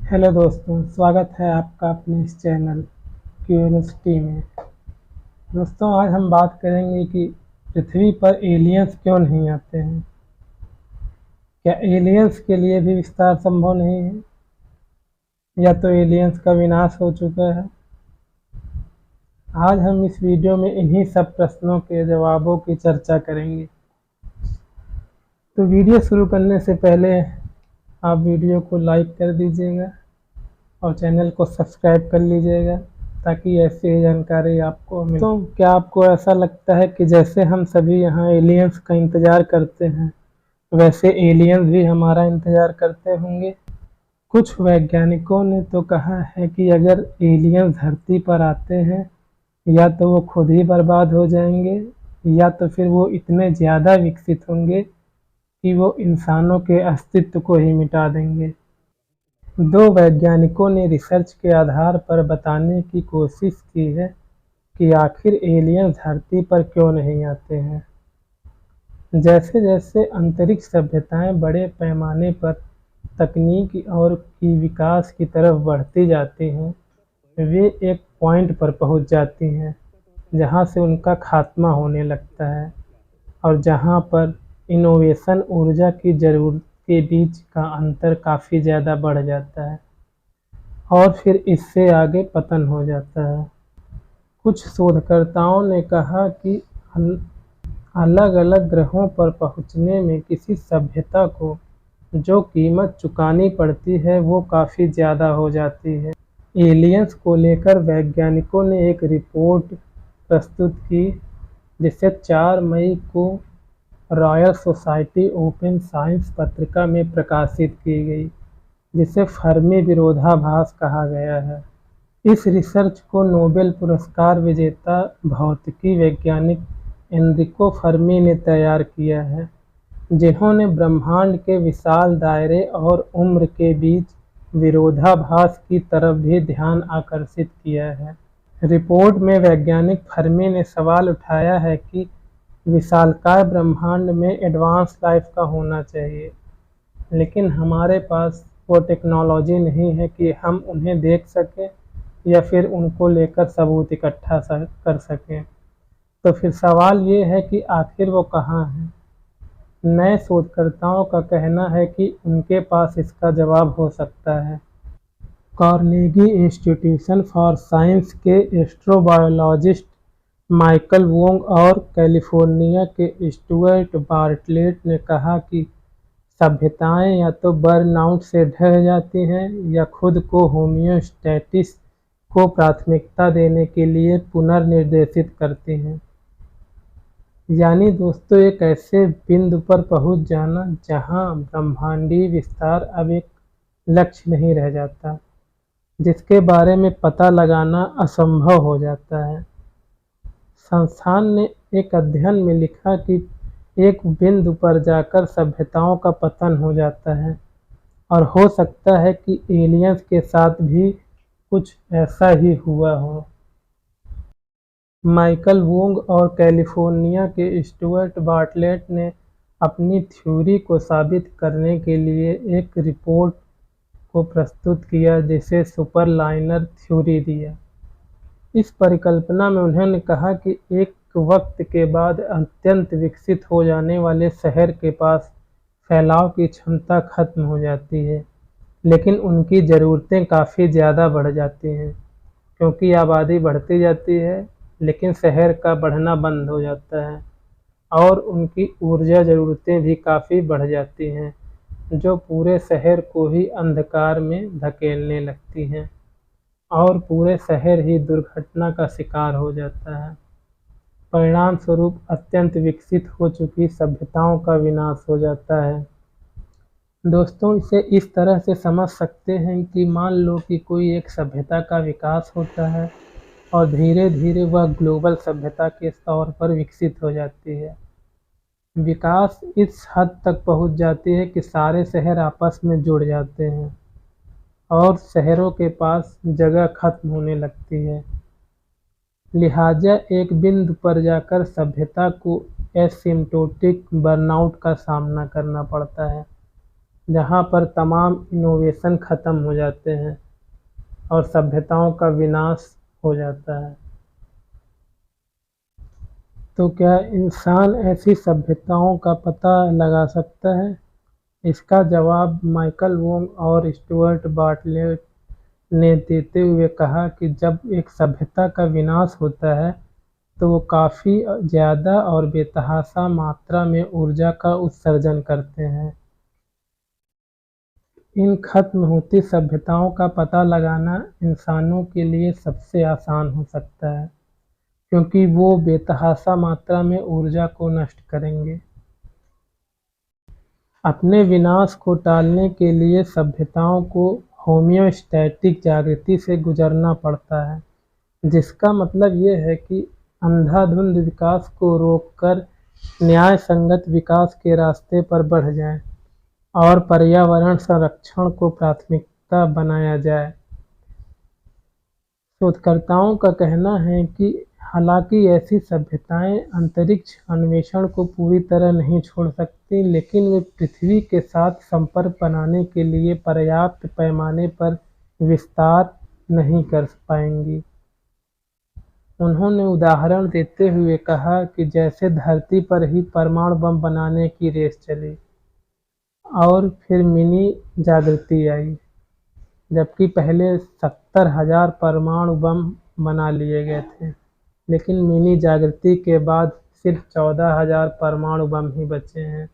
Hello दोस्तों, स्वागत है आपका अपने इस चैनल क्यूरियोसिटी में। दोस्तों, आज हम बात करेंगे कि पृथ्वी पर एलियंस क्यों नहीं आते हैं। क्या एलियंस के लिए भी विस्तार संभव नहीं है, या तो एलियंस का विनाश हो चुका है। आज हम इस वीडियो में इन्हीं सब प्रश्नों के जवाबों की चर्चा करेंगे। तो वीडियो शुरू करने से पहले आप वीडियो को लाइक कर दीजिएगा और चैनल को सब्सक्राइब कर लीजिएगा ताकि ऐसी जानकारी आपको मिले। तो क्या आपको ऐसा लगता है कि जैसे हम सभी यहाँ एलियंस का इंतज़ार करते हैं, वैसे एलियंस भी हमारा इंतज़ार करते होंगे? कुछ वैज्ञानिकों ने तो कहा है कि अगर एलियंस धरती पर आते हैं, या तो वो खुद ही बर्बाद हो जाएंगे, या तो फिर वो इतने ज़्यादा विकसित होंगे कि वो इंसानों के अस्तित्व को ही मिटा देंगे। दो वैज्ञानिकों ने रिसर्च के आधार पर बताने की कोशिश की है कि आखिर एलियंस धरती पर क्यों नहीं आते हैं। जैसे जैसे अंतरिक्ष सभ्यताएं बड़े पैमाने पर तकनीक और की विकास की तरफ बढ़ती जाती हैं, वे एक पॉइंट पर पहुंच जाती हैं जहां से उनका खात्मा होने लगता है, और जहां पर इनोवेशन ऊर्जा की ज़रूरत के बीच का अंतर काफ़ी ज़्यादा बढ़ जाता है और फिर इससे आगे पतन हो जाता है। कुछ शोधकर्ताओं ने कहा कि अलग अलग ग्रहों पर पहुंचने में किसी सभ्यता को जो कीमत चुकानी पड़ती है वो काफ़ी ज़्यादा हो जाती है। एलियंस को लेकर वैज्ञानिकों ने एक रिपोर्ट प्रस्तुत की, जिसे 4 मई को रॉयल सोसाइटी ओपन साइंस पत्रिका में प्रकाशित की गई, जिसे फर्मी विरोधाभास कहा गया है। इस रिसर्च को नोबेल पुरस्कार विजेता भौतिकी वैज्ञानिक एनरिको फर्मी ने तैयार किया है, जिन्होंने ब्रह्मांड के विशाल दायरे और उम्र के बीच विरोधाभास की तरफ भी ध्यान आकर्षित किया है। रिपोर्ट में वैज्ञानिक फर्मी ने सवाल उठाया है कि विशालकाय ब्रह्मांड में एडवांस लाइफ का होना चाहिए, लेकिन हमारे पास वो टेक्नोलॉजी नहीं है कि हम उन्हें देख सकें या फिर उनको लेकर सबूत इकट्ठा कर सकें। तो फिर सवाल ये है कि आखिर वो कहाँ हैं। नए शोधकर्ताओं का कहना है कि उनके पास इसका जवाब हो सकता है। कार्नेगी इंस्टीट्यूशन फॉर साइंस के एस्ट्रोबायोलॉजिस्ट माइकल वोंग और कैलिफोर्निया के स्टुअर्ट बार्टलेट ने कहा कि सभ्यताएं या तो बर्नआउट से ढह जाती हैं या खुद को होमियोस्टैसिस को प्राथमिकता देने के लिए पुनर्निर्देशित करती हैं। यानी दोस्तों, एक ऐसे बिंदु पर पहुंच जाना जहां ब्रह्मांडीय विस्तार अब एक लक्ष्य नहीं रह जाता, जिसके बारे में पता लगाना असंभव हो जाता है। संस्थान ने एक अध्ययन में लिखा कि एक बिंदु पर जाकर सभ्यताओं का पतन हो जाता है, और हो सकता है कि एलियंस के साथ भी कुछ ऐसा ही हुआ हो। माइकल वोंग और कैलिफोर्निया के स्टुअर्ट बार्टलेट ने अपनी थ्योरी को साबित करने के लिए एक रिपोर्ट को प्रस्तुत किया, जिसे सुपरलाइनर थ्योरी दिया। इस परिकल्पना में उन्होंने कहा कि एक वक्त के बाद अत्यंत विकसित हो जाने वाले शहर के पास फैलाव की क्षमता खत्म हो जाती है, लेकिन उनकी ज़रूरतें काफ़ी ज़्यादा बढ़ जाती हैं, क्योंकि आबादी बढ़ती जाती है लेकिन शहर का बढ़ना बंद हो जाता है, और उनकी ऊर्जा ज़रूरतें भी काफ़ी बढ़ जाती हैं, जो पूरे शहर को ही अंधकार में धकेलने लगती हैं, और पूरे शहर ही दुर्घटना का शिकार हो जाता है। परिणाम स्वरूप अत्यंत विकसित हो चुकी सभ्यताओं का विनाश हो जाता है। दोस्तों, इसे इस तरह से समझ सकते हैं कि मान लो कि कोई एक सभ्यता का विकास होता है और धीरे धीरे वह ग्लोबल सभ्यता के तौर पर विकसित हो जाती है। विकास इस हद तक पहुंच जाती है कि सारे शहर आपस में जुड़ जाते हैं और शहरों के पास जगह खत्म होने लगती है। लिहाजा एक बिंदु पर जाकर सभ्यता को एसिम्प्टोटिक बर्नआउट का सामना करना पड़ता है। जहाँ पर तमाम इनोवेशन ख़त्म हो जाते हैं और सभ्यताओं का विनाश हो जाता है। तो क्या इंसान ऐसी सभ्यताओं का पता लगा सकता है? इसका जवाब माइकल वोंग और स्टुअर्ट बार्टलेट ने देते हुए कहा कि जब एक सभ्यता का विनाश होता है तो वो काफ़ी ज़्यादा और बेतहाशा मात्रा में ऊर्जा का उत्सर्जन करते हैं। इन खत्म होती सभ्यताओं का पता लगाना इंसानों के लिए सबसे आसान हो सकता है, क्योंकि वो बेतहाशा मात्रा में ऊर्जा को नष्ट करेंगे। अपने विनाश को टालने के लिए सभ्यताओं को होमियोस्टैटिक जागृति से गुजरना पड़ता है, जिसका मतलब ये है कि अंधाधुंध विकास को रोककर न्याय संगत विकास के रास्ते पर बढ़ जाएं और पर्यावरण संरक्षण को प्राथमिकता बनाया जाए। शोधकर्ताओं का कहना है कि हालांकि ऐसी सभ्यताएं अंतरिक्ष अन्वेषण को पूरी तरह नहीं छोड़ सकती, लेकिन वे पृथ्वी के साथ संपर्क बनाने के लिए पर्याप्त पैमाने पर विस्तार नहीं कर पाएंगी। उन्होंने उदाहरण देते हुए कहा कि जैसे धरती पर ही परमाणु बम बनाने की रेस चली और फिर मिनी जागृति आई, जबकि पहले 70,000 परमाणु बम बना लिए गए थे, लेकिन मिनी जागृति के बाद सिर्फ 14,000 परमाणु बम ही बचे हैं।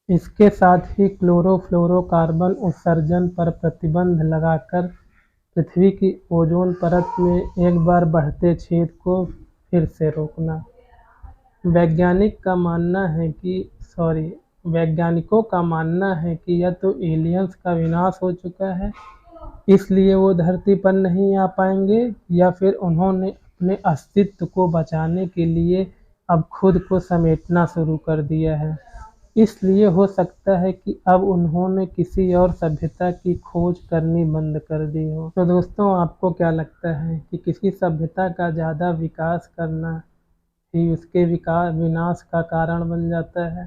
इसके साथ ही क्लोरोफ्लोरोकार्बन उत्सर्जन पर प्रतिबंध लगाकर पृथ्वी की ओजोन परत में एक बार बढ़ते छेद को फिर से रोकना। वैज्ञानिक का मानना है कि सॉरी वैज्ञानिकों का मानना है कि या तो एलियंस का विनाश हो चुका है, इसलिए वो धरती पर नहीं आ पाएंगे, या फिर उन्होंने अपने अस्तित्व को बचाने के लिए अब खुद को समेटना शुरू कर दिया है। इसलिए हो सकता है कि अब उन्होंने किसी और सभ्यता की खोज करनी बंद कर दी हो। तो दोस्तों, आपको क्या लगता है कि किसी सभ्यता का ज़्यादा विकास करना ही उसके विकास विनाश का कारण बन जाता है?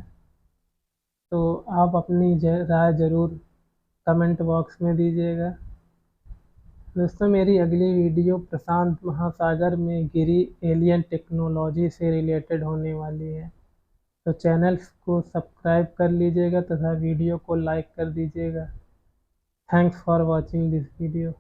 तो आप अपनी राय ज़रूर कमेंट बॉक्स में दीजिएगा। दोस्तों, मेरी अगली वीडियो प्रशांत महासागर में गिरी एलियन टेक्नोलॉजी से रिलेटेड होने वाली है, तो चैनल को सब्सक्राइब कर लीजिएगा तथा वीडियो को लाइक कर दीजिएगा। Thanks for watching this video.